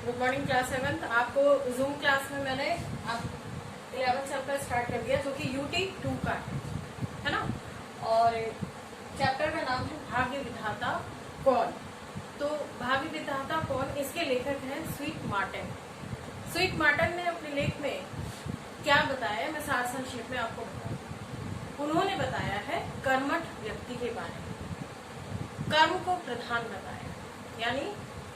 Good morning class 7th। आपको zoom class में मैंने 11th चैप्टर स्टार्ट कर दिया जो कि यूटी 2 का है ना। और चैप्टर का नाम है भाग्य विधाता कौन। तो भाग्य विधाता कौन, इसके लेखक हैं स्वीट मार्टिन। स्वीट मार्टिन ने अपने लेख में क्या बताया, मैं सार संक्षेप में आपको बताऊं। उन्होंने बताया है कर्मठ व्यक्ति के बारे में, कर्म को प्रधान बताया, यानी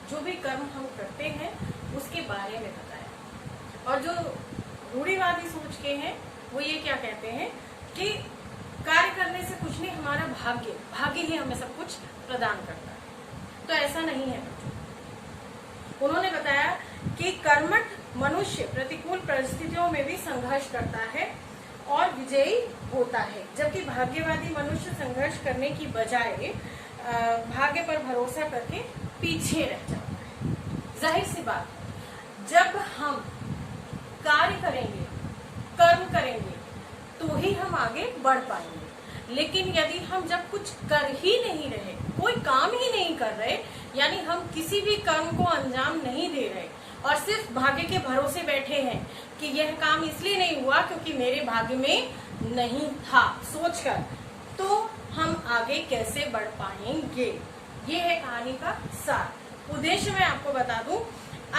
जो भी कर्म हम करते हैं उसके बारे में बताया। और जो रूढ़िवादी सोच के हैं वो ये क्या कहते हैं कि कार्य करने से कुछ नहीं, हमारा भाग्य ही हमें सब कुछ प्रदान करता है। तो ऐसा नहीं है। उन्होंने बताया कि कर्मठ मनुष्य प्रतिकूल परिस्थितियों में भी संघर्ष करता है और विजयी होता है, जबकि भाग्यवादी मनुष्य संघर्ष करने की बजाय भाग्य पर भरोसा करके पीछे रह जाता है। जाहिर सी बात, जब हम कार्य करेंगे, कर्म करेंगे तो ही हम आगे बढ़ पाएंगे। लेकिन यदि हम जब कुछ कर ही नहीं रहे, कोई काम ही नहीं कर रहे, यानी हम किसी भी कर्म को अंजाम नहीं दे रहे और सिर्फ भाग्य के भरोसे बैठे हैं कि यह काम इसलिए नहीं हुआ क्योंकि मेरे भाग्य में नहीं था सोचकर, तो हम आगे कैसे बढ़ पाएंगे। ये है कहानी का सार। उद्देश्य मैं आपको बता दूं,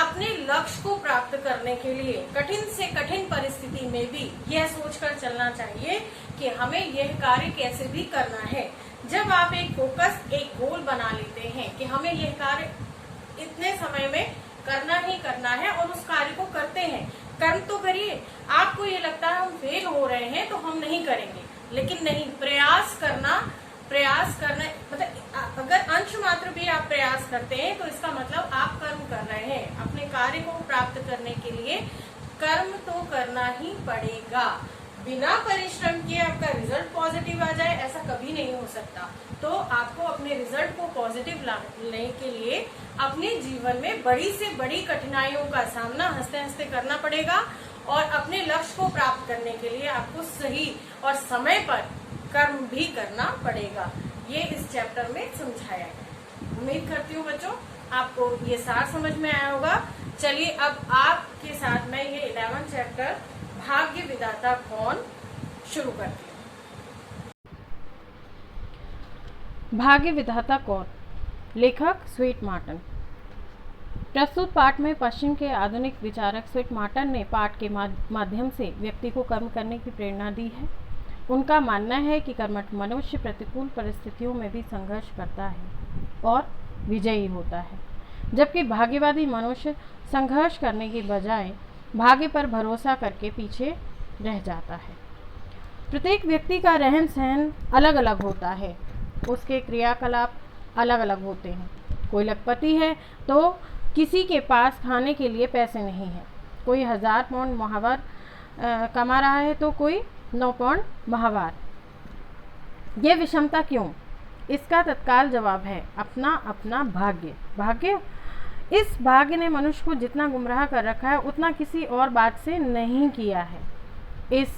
अपने लक्ष्य को प्राप्त करने के लिए कठिन से कठिन परिस्थिति में भी यह सोचकर चलना चाहिए कि हमें यह कार्य कैसे भी करना है। जब आप एक फोकस, एक गोल बना लेते हैं कि हमें यह कार्य इतने समय में करना ही करना है और उस कार्य को करते हैं, कर्म तो करिए। आपको ये लगता है हम फेल हो रहे हैं तो हम नहीं करेंगे, लेकिन नहीं, प्रयास करना मतलब अगर अंश मात्र भी आप प्रयास करते हैं तो इसका मतलब आप कर्म कर रहे हैं। अपने कार्य को प्राप्त करने के लिए कर्म तो करना ही पड़ेगा। बिना परिश्रम किए आपका रिजल्ट पॉजिटिव आ जाए, ऐसा कभी नहीं हो सकता। तो आपको अपने रिजल्ट को पॉजिटिव लाने के लिए अपने जीवन में बड़ी से बड़ी कठिनाइयों का सामना हंसते हंसते करना पड़ेगा और अपने लक्ष्य को प्राप्त करने के लिए आपको सही और समय पर कर्म भी करना पड़ेगा। ये इस चैप्टर में समझाया गया। उम्मीद करती हूँ बच्चों आपको ये सार समझ में आया होगा। चलिए अब आपके साथ मैं ये 11th चैप्टर भाग्य विधाता कौन शुरू करती हूँ। भाग्य विधाता कौन, लेखक स्वीट मार्टिन। प्रस्तुत पाठ में पश्चिम के आधुनिक विचारक स्वीट मार्टिन ने पाठ के माध्यम से व्यक्ति को कर्म करने की प्रेरणा दी है। उनका मानना है कि कर्मठ मनुष्य प्रतिकूल परिस्थितियों में भी संघर्ष करता है और विजयी होता है, जबकि भाग्यवादी मनुष्य संघर्ष करने की बजाय भाग्य पर भरोसा करके पीछे रह जाता है। प्रत्येक व्यक्ति का रहन सहन अलग अलग होता है, उसके क्रियाकलाप अलग अलग होते हैं। कोई लखपति है तो किसी के पास खाने के लिए पैसे नहीं है, कोई 1000 पाउंड माहवार कमा रहा है तो कोई 9 पाउंड माहवार। ये विषमता क्यों? इसका तत्काल जवाब है अपना अपना भाग्य। इस भाग्य ने मनुष्य को जितना गुमराह कर रखा है उतना किसी और बात से नहीं किया है। इस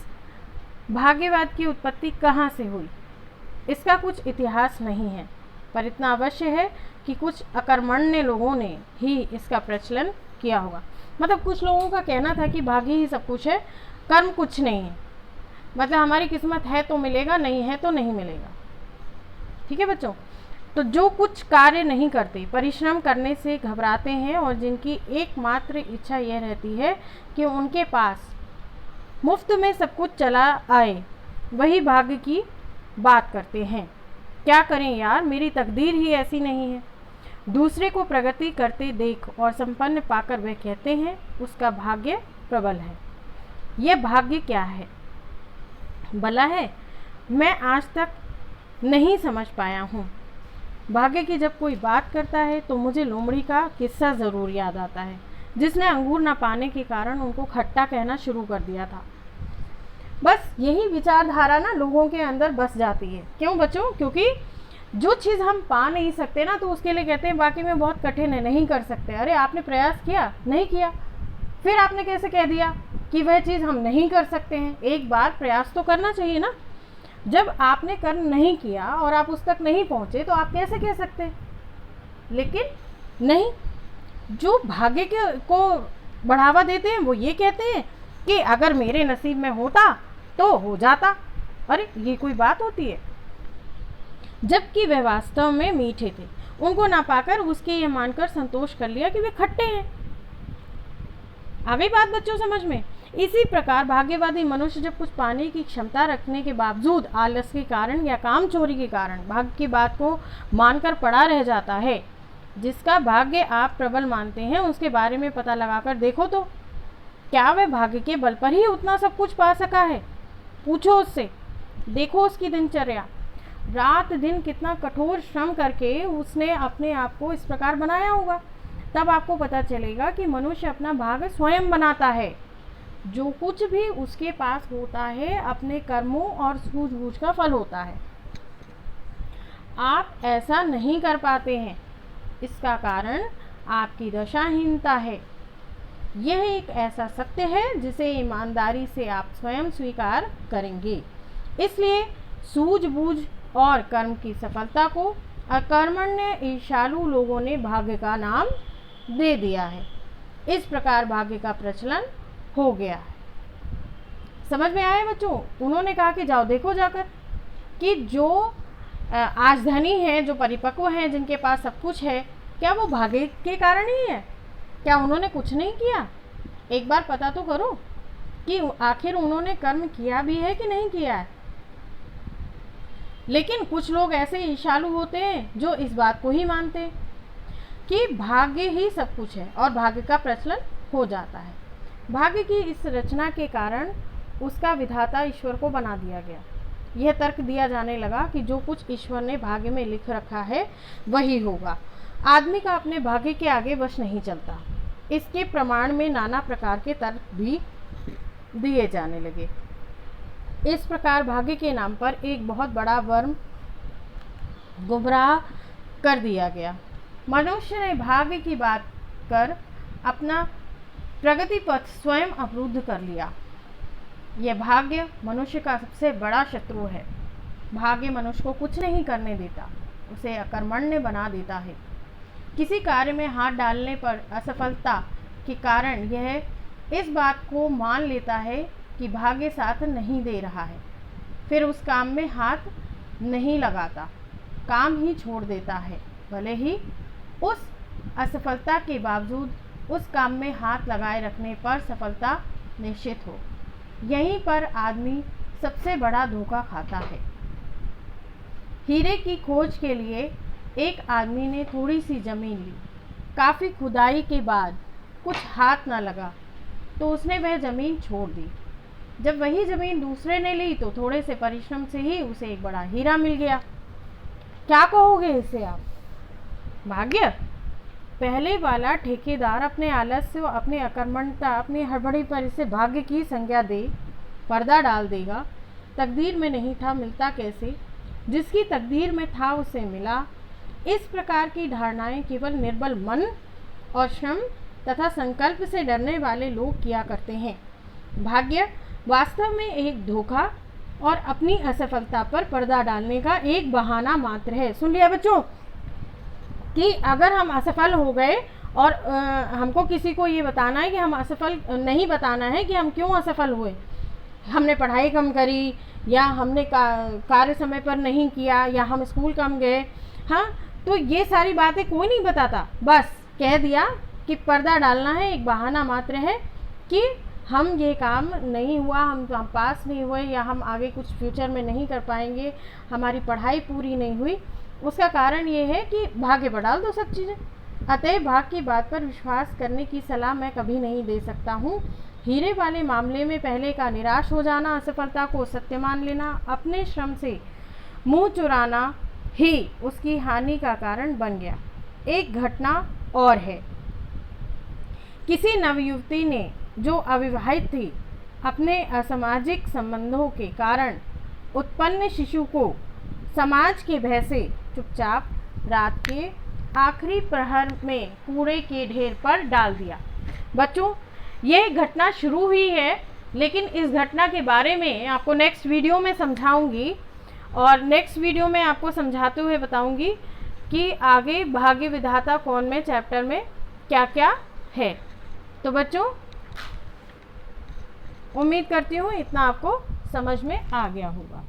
भाग्यवाद की उत्पत्ति कहाँ से हुई, इसका कुछ इतिहास नहीं है, पर इतना अवश्य है कि कुछ अकर्मण्य लोगों ने ही इसका प्रचलन किया होगा। मतलब कुछ लोगों का कहना था कि भाग्य ही सब कुछ है, कर्म कुछ नहीं है। मतलब हमारी किस्मत है तो मिलेगा, नहीं है तो नहीं मिलेगा। ठीक है बच्चों। तो जो कुछ कार्य नहीं करते, परिश्रम करने से घबराते हैं और जिनकी एकमात्र इच्छा यह रहती है कि उनके पास मुफ्त में सब कुछ चला आए, वही भाग्य की बात करते हैं। क्या करें यार, मेरी तकदीर ही ऐसी नहीं है। दूसरे को प्रगति करते देख और संपन्न पाकर वह कहते हैं उसका भाग्य प्रबल है। यह भाग्य क्या है भला है, मैं आज तक नहीं समझ पाया हूँ। भाग्य की जब कोई बात करता है तो मुझे लोमड़ी का किस्सा ज़रूर याद आता है, जिसने अंगूर न पाने के कारण उनको खट्टा कहना शुरू कर दिया था। बस यही विचारधारा ना लोगों के अंदर बस जाती है। क्यों बच्चों? क्योंकि जो चीज़ हम पा नहीं सकते ना, तो उसके लिए कहते हैं बाकी में बहुत कठिन है, नहीं कर सकते। अरे आपने प्रयास किया, नहीं किया, फिर आपने कैसे कह दिया कि वह चीज़ हम नहीं कर सकते हैं? एक बार प्रयास तो करना चाहिए ना। जब आपने कर्म नहीं किया और आप उस तक नहीं पहुँचे तो आप कैसे कह सकते हैं? लेकिन नहीं, जो भाग्य के को बढ़ावा देते हैं वो ये कहते हैं कि अगर मेरे नसीब में होता तो हो जाता। अरे ये कोई बात होती है? जबकि वे वास्तव में मीठे थे, उनको ना पाकर उसके ये मानकर संतोष कर लिया कि वे खट्टे हैं। आ गई बात बच्चों समझ में? इसी प्रकार भाग्यवादी मनुष्य जब कुछ पाने की क्षमता रखने के बावजूद आलस के कारण या काम चोरी के कारण भाग्य की बात को मानकर पड़ा रह जाता है, जिसका भाग्य आप प्रबल मानते हैं उसके बारे में पता लगाकर देखो तो क्या वह भाग्य के बल पर ही उतना सब कुछ पा सका है? पूछो उससे, देखो उसकी दिनचर्या, रात दिन कितना कठोर श्रम करके उसने अपने आप को इस प्रकार बनाया होगा। तब आपको पता चलेगा कि मनुष्य अपना भाग्य स्वयं बनाता है। जो कुछ भी उसके पास होता है अपने कर्मों और सूझबूझ का फल होता है। आप ऐसा नहीं कर पाते हैं, इसका कारण आपकी दशाहीनता है। यह एक ऐसा सत्य है जिसे ईमानदारी से आप स्वयं स्वीकार करेंगे। इसलिए सूझबूझ और कर्म की सफलता को अकर्मण्य ईर्ष्यालु लोगों ने भाग्य का नाम दे दिया है। इस प्रकार भाग्य का प्रचलन हो गया है। समझ में आया बच्चों? उन्होंने कहा कि जाओ देखो जाकर कि जो आज धनी हैं, जो परिपक्व हैं, जिनके पास सब कुछ है, क्या वो भाग्य के कारण ही है? क्या उन्होंने कुछ नहीं किया? एक बार पता तो करो कि आखिर उन्होंने कर्म किया भी है कि नहीं किया है। लेकिन कुछ लोग ऐसे ईर्ष्यालु होते हैं जो इस बात को ही मानते हैं कि भाग्य ही सब कुछ है और भाग्य का प्रचलन हो जाता है। भाग्य की इस रचना के कारण उसका विधाता ईश्वर को बना दिया गया। यह तर्क दिया जाने लगा कि जो कुछ ईश्वर ने भाग्य में लिख रखा है वही होगा। आदमी का अपने भाग्य के आगे वश नहीं चलता। इसके प्रमाण में नाना प्रकार के तर्क भी दिए जाने लगे। इस प्रकार भाग्य के नाम पर एक बहुत बड़ा वर्म गुमराह कर दिया गया। मनुष्य ने भाग्य की बात कर अपना प्रगति पथ स्वयं अवरुद्ध कर लिया। यह भाग्य मनुष्य का सबसे बड़ा शत्रु है। भाग्य मनुष्य को कुछ नहीं करने देता, उसे अकर्मण्य बना देता है। किसी कार्य में हाथ डालने पर असफलता के कारण यह इस बात को मान लेता है कि भाग्य साथ नहीं दे रहा है, फिर उस काम में हाथ नहीं लगाता, काम ही छोड़ देता है, भले ही उस असफलता के बावजूद उस काम में हाथ लगाए रखने पर सफलता निश्चित हो। यहीं पर आदमी सबसे बड़ा धोखा खाता है। हीरे की खोज के लिए एक आदमी ने थोड़ी सी ज़मीन ली। काफ़ी खुदाई के बाद कुछ हाथ न लगा तो उसने वह ज़मीन छोड़ दी। जब वही ज़मीन दूसरे ने ली तो थोड़े से परिश्रम से ही उसे एक बड़ा हीरा मिल गया। क्या कहोगे इसे आप? भाग्य? पहले वाला ठेकेदार अपने आलस्य, अपनी अकर्मण्यता, अपनी हड़बड़ी पर इसे भाग्य की संज्ञा दे पर्दा डाल देगा। तकदीर में नहीं था मिलता कैसे, जिसकी तकदीर में था उसे मिला। इस प्रकार की धारणाएं केवल निर्बल मन और श्रम तथा संकल्प से डरने वाले लोग किया करते हैं। भाग्य वास्तव में एक धोखा और अपनी असफलता पर पर्दा डालने का एक बहाना मात्र है। सुन लिया बच्चों कि अगर हम असफल हो गए और हमको किसी को ये बताना है कि हम असफल नहीं, बताना है कि हम क्यों असफल हुए, हमने पढ़ाई कम करी या हमने कार्य समय पर नहीं किया या हम स्कूल कम गए, हाँ, तो ये सारी बातें कोई नहीं बताता। बस कह दिया कि पर्दा डालना है, एक बहाना मात्र है कि हम ये काम नहीं हुआ, हम पास नहीं हुए या हम आगे कुछ फ्यूचर में नहीं कर पाएंगे, हमारी पढ़ाई पूरी नहीं हुई। उसका कारण ये है कि भाग्य पर डाल दो सब चीज़ें। अतएव भाग्य की बात पर विश्वास करने की सलाह मैं कभी नहीं दे सकता हूँ। हीरे वाले मामले में पहले का निराश हो जाना, असफलता को सत्य मान लेना, अपने श्रम से मुंह चुराना ही उसकी हानि का कारण बन गया। एक घटना और है। किसी नवयुवती ने जो अविवाहित थी, अपने असामाजिक संबंधों के कारण उत्पन्न शिशु को समाज के भय से चुपचाप रात के आखिरी प्रहर में कूड़े के ढेर पर डाल दिया। बच्चों, यह घटना शुरू हुई है, लेकिन इस घटना के बारे में आपको नेक्स्ट वीडियो में समझाऊंगी और नेक्स्ट वीडियो में आपको समझाते हुए बताऊंगी कि आगे भाग्य विधाता कौन में चैप्टर में क्या क्या है। तो बच्चों उम्मीद करती हूँ इतना आपको समझ में आ गया होगा।